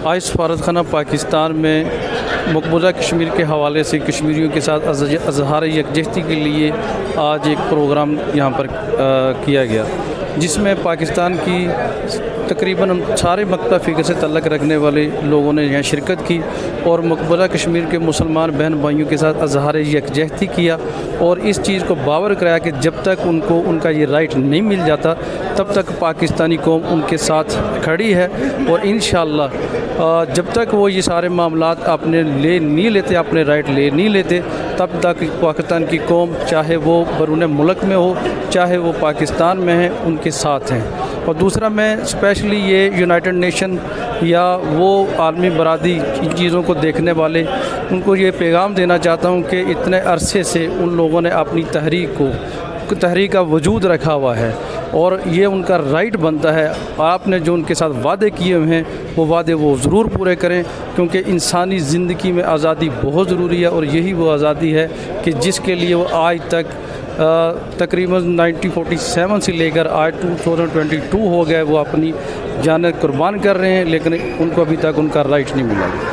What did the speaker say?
आज सफारत खाना पाकिस्तान में मकबूजा कश्मीर के हवाले से कश्मीरियों के साथ अज़हार यकजहती के लिए आज एक प्रोग्राम यहाँ पर किया गया, जिसमें पाकिस्तान की तकरीबन सारे मकता फ़िक्र से तल्लक़ रखने वाले लोगों ने यहाँ शिरकत की और मकबूजा कश्मीर के मुसलमान बहन भाइयों के साथ अज़हार यकजहती किया और इस चीज़ को बावर कराया कि जब तक उनको उनका ये राइट नहीं मिल जाता तब तक पाकिस्तानी कौम उनके साथ खड़ी है। और इंशाअल्लाह जब तक वो ये सारे मामलात अपने ले नहीं लेते, अपने राइट ले नहीं लेते, तब तक पाकिस्तान की कौम चाहे वो बैरून मुल्क में हो चाहे वो पाकिस्तान में है उनके साथ हैं। और दूसरा, मैं स्पेशली ये यूनाइटेड नेशन या वो आलमी बरादरी इन चीज़ों को देखने वाले उनको ये पैगाम देना चाहता हूँ कि इतने अरसे से उन लोगों ने अपनी तहरीक का वजूद रखा हुआ है और ये उनका राइट बनता है। आपने जो उनके साथ वादे किए हुए हैं वो वादे वो ज़रूर पूरे करें, क्योंकि इंसानी ज़िंदगी में आज़ादी बहुत ज़रूरी है और यही वो आज़ादी है कि जिसके लिए वो आज तक तकरीबन 1947 से लेकर आज 2022 हो गए वो अपनी जान कुर्बान कर रहे हैं, लेकिन उनको अभी तक उनका राइट नहीं मिला।